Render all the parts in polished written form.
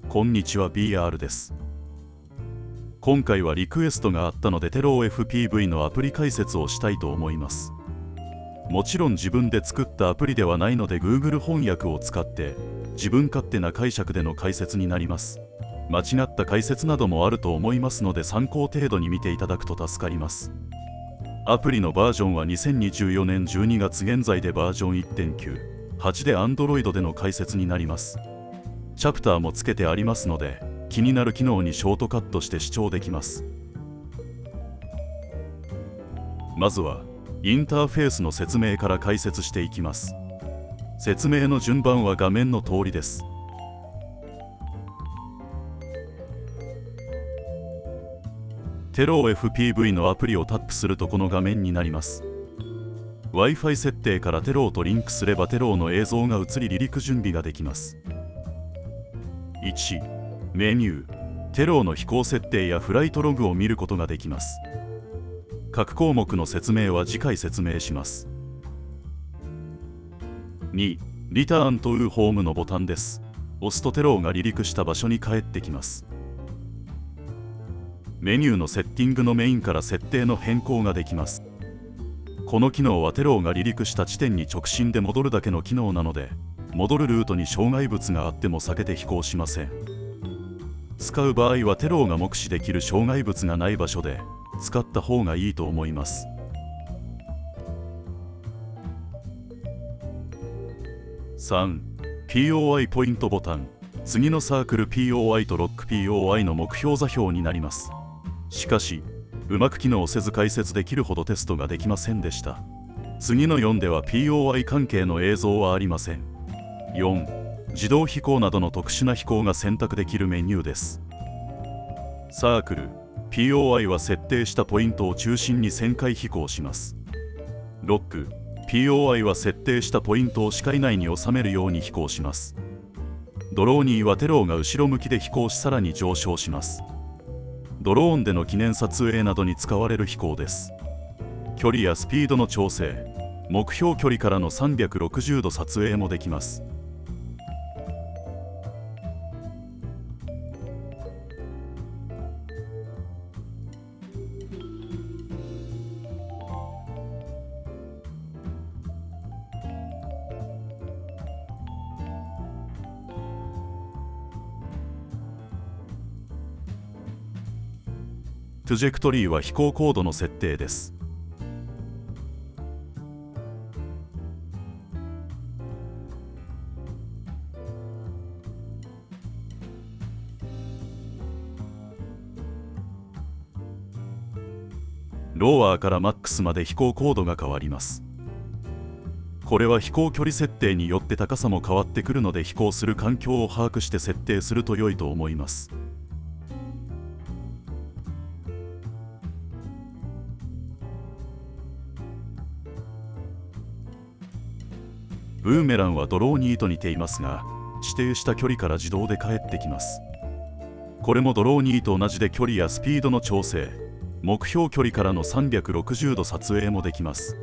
こんにちは BR です。今回はリクエストがあったのでテロー FPV のアプリ解説をしたいと思います。もちろん自分で作ったアプリではないので Google 翻訳を使って自分勝手な解釈での解説になります。間違った解説などもあると思いますので参考程度に見ていただくと助かります。アプリのバージョンは2024年12月現在でバージョン 1.9、8で Android での解説になります。チャプターもつけてありますので気になる機能にショートカットして視聴できます。まずはインターフェースの説明から解説していきます。説明の順番は画面の通りです。テロー FPV のアプリをタップするとこの画面になります。Wi-Fi 設定からテローとリンクすればテローの映像が映り離陸準備ができます。1、メニュー。テローの飛行設定やフライトログを見ることができます。各項目の説明は次回説明します。2、リターンというホームのボタンです。押すとテローが離陸した場所に帰ってきます。メニューのセッティングのメインから設定の変更ができます。この機能はテローが離陸した地点に直進で戻るだけの機能なので戻るルートに障害物があっても避けて飛行しません。使う場合はテローが目視できる障害物がない場所で使った方がいいと思います。3、POI ポイントボタン。次のサークル POI とロック POI の目標座標になります。しかしうまく機能せず解説できるほどテストができませんでした。次の4では POI 関係の映像はありません。4、自動飛行などの特殊な飛行が選択できるメニューです。サークル POI は設定したポイントを中心に1000回飛行します。ロック POI は設定したポイントを視界内に収めるように飛行します。ドローニーはテローが後ろ向きで飛行しさらに上昇します。ドローンでの記念撮影などに使われる飛行です。距離やスピードの調整、目標距離からの360度撮影もできます。トゥジェクトリーは飛行高度の設定です。ローワーからマックスまで飛行高度が変わります。これは飛行距離設定によって高さも変わってくるので飛行する環境を把握して設定すると良いと思います。ブーメランはドローニーと似ていますが指定した距離から自動で帰ってきます。これもドローニーと同じで距離やスピードの調整、目標距離からの360度撮影もできます。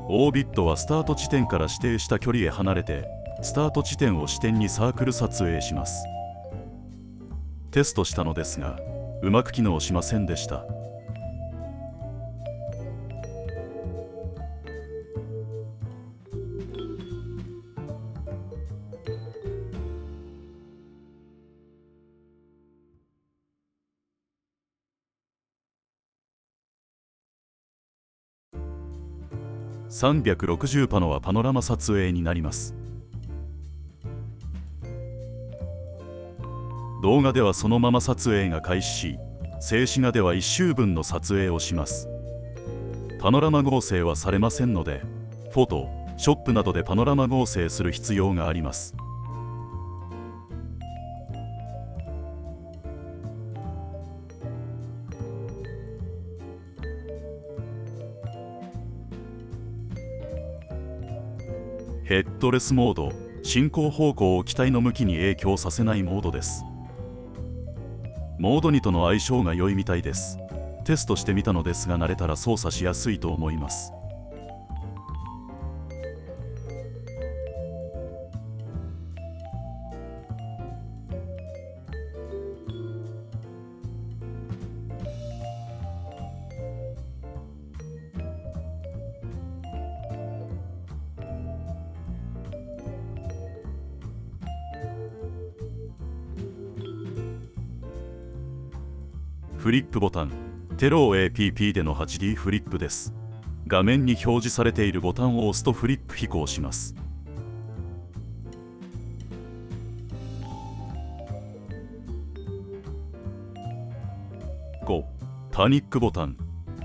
オービットはスタート地点から指定した距離へ離れてスタート地点を支点にサークル撮影します。テストしたのですがうまく機能しませんでした。360パノはパノラマ撮影になります。動画ではそのまま撮影が開始し、静止画では1周分の撮影をします。パノラマ合成はされませんので、フォトショップなどでパノラマ合成する必要があります。ヘッドレスモード、進行方向を機体の向きに影響させないモードです。モード2との相性が良いみたいです。テストしてみたのですが慣れたら操作しやすいと思います。フリップボタン、テロー APP での 8D フリップです。画面に表示されているボタンを押すとフリップ飛行します。5、パニックボタン。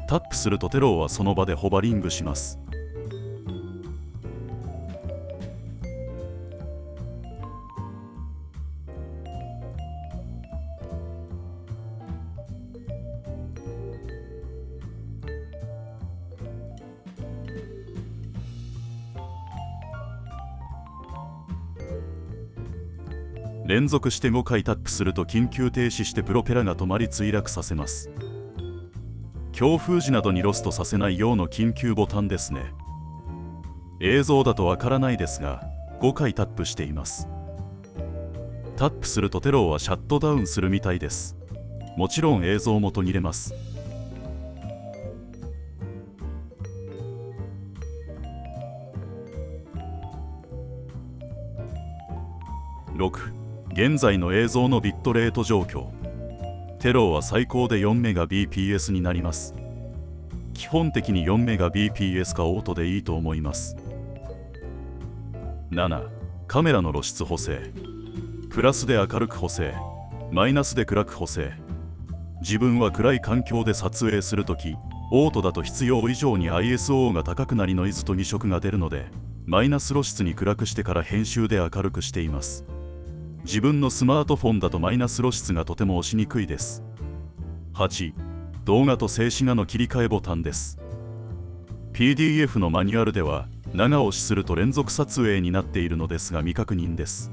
タップするとテローはその場でホバリングします。連続して5回タップすると緊急停止してプロペラが止まり墜落させます。強風時などにロストさせないようの緊急ボタンですね。映像だとわからないですが5回タップしています。タップするとテローはシャットダウンするみたいです。もちろん映像も途切れます。6、現在の映像のビットレート状況。テローは最高で 4Mbps になります。基本的に 4Mbps かオートでいいと思います。7、カメラの露出補正。プラスで明るく補正、マイナスで暗く補正。自分は暗い環境で撮影するとき、オートだと必要以上に ISO が高くなりノイズと2色が出るので、マイナス露出に暗くしてから編集で明るくしています。自分のスマートフォンだとマイナス露出がとても押しにくいです。8、動画と静止画の切り替えボタンです。PDF のマニュアルでは長押しすると連続撮影になっているのですが未確認です。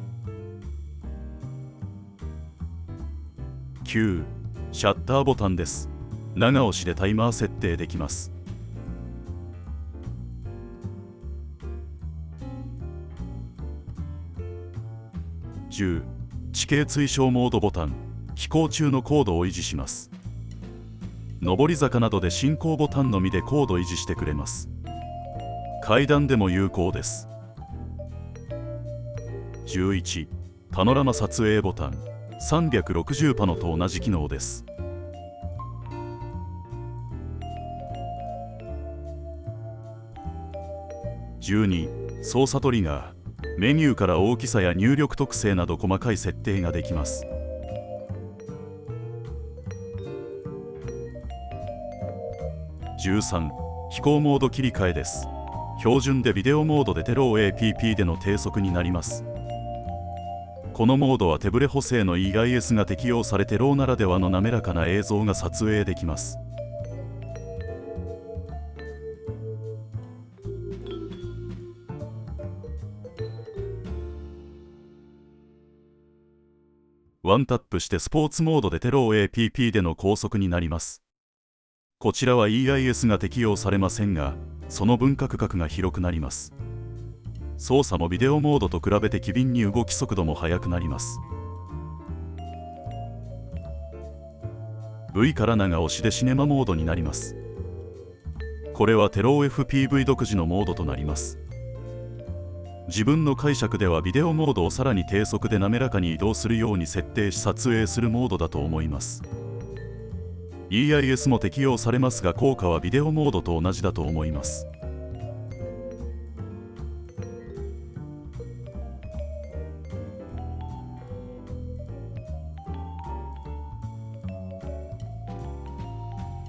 9、シャッターボタンです。長押しでタイマー設定できます。10、地形追照モードボタン。飛行中の高度を維持します。上り坂などで進行ボタンのみで高度維持してくれます。階段でも有効です。11、パノラマ撮影ボタン。360パノと同じ機能です。12、操作トリガー。メニューから大きさや入力特性など細かい設定ができます。13、飛行モード切り替えです。標準でビデオモードでテロー APP での低速になります。このモードは手ブレ補正の EIS が適用されテローならではの滑らかな映像が撮影できます。ワンタップしてスポーツモードでテロー APP での高速になります。こちらは EIS が適用されませんが、その分割角が広くなります。操作もビデオモードと比べて機敏に動き速度も速くなります。V から長押しでシネマモードになります。これはテロー FPV 独自のモードとなります。自分の解釈ではビデオモードをさらに低速で滑らかに移動するように設定し撮影するモードだと思います。EIS も適用されますが効果はビデオモードと同じだと思います。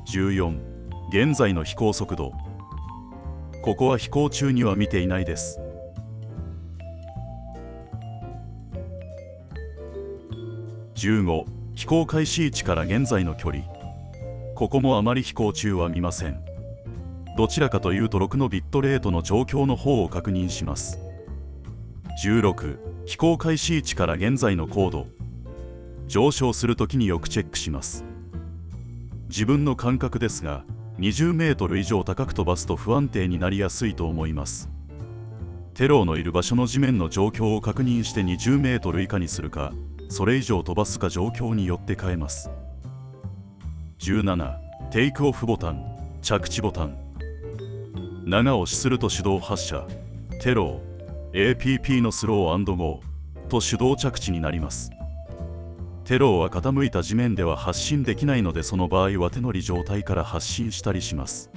14、現在の飛行速度。ここは飛行中には見ていないです。15、飛行開始位置から現在の距離。ここもあまり飛行中は見ません。どちらかというと6のビットレートの状況の方を確認します。16、飛行開始位置から現在の高度。上昇するときによくチェックします。自分の感覚ですが、20メートル以上高く飛ばすと不安定になりやすいと思います。テローのいる場所の地面の状況を確認して20メートル以下にするか、それ以上飛ばすか状況によって変えます。17、テイクオフボタン、着地ボタン。長押しすると手動発射、テロー、APP のスロー&ゴーと手動着地になります。テローは傾いた地面では発進できないので、その場合は手乗り状態から発進したりします。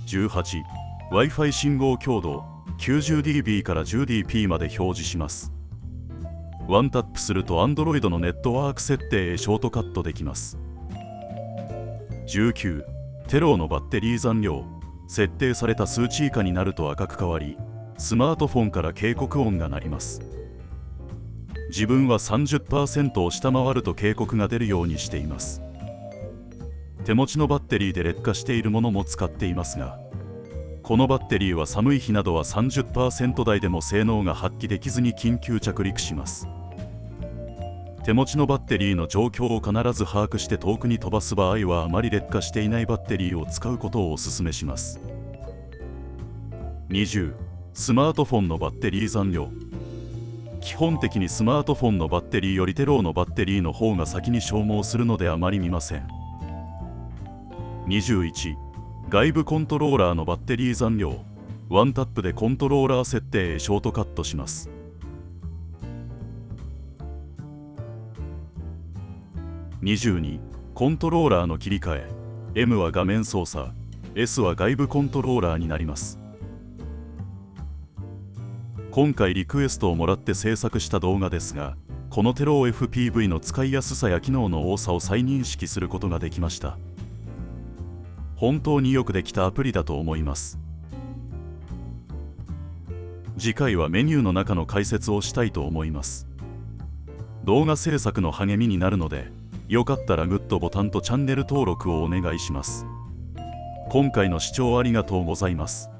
18、Wi-Fi 信号強度 90dB から 10dp まで表示します。ワンタップすると Android のネットワーク設定へショートカットできます。19、テローのバッテリー残量。設定された数値以下になると赤く変わり、スマートフォンから警告音が鳴ります。自分は 30% を下回ると警告が出るようにしています。手持ちのバッテリーで劣化しているものも使っていますが、このバッテリーは寒い日などは 30% 台でも性能が発揮できずに緊急着陸します。手持ちのバッテリーの状況を必ず把握して遠くに飛ばす場合は、あまり劣化していないバッテリーを使うことをお勧めします。20、スマートフォンのバッテリー残量。基本的にスマートフォンのバッテリーよりテローのバッテリーの方が先に消耗するのであまり見ません。21、外部コントローラーのバッテリー残量。ワンタップでコントローラー設定へショートカットします。22、コントローラーの切り替え。 M は画面操作、 S は外部コントローラーになります。今回リクエストをもらって制作した動画ですが、このテロー FPV の使いやすさや機能の多さを再認識することができました。本当によくできたアプリだと思います。次回はメニューの中の解説をしたいと思います。動画制作の励みになるので、よかったらグッドボタンとチャンネル登録をお願いします。今回の視聴ありがとうございます。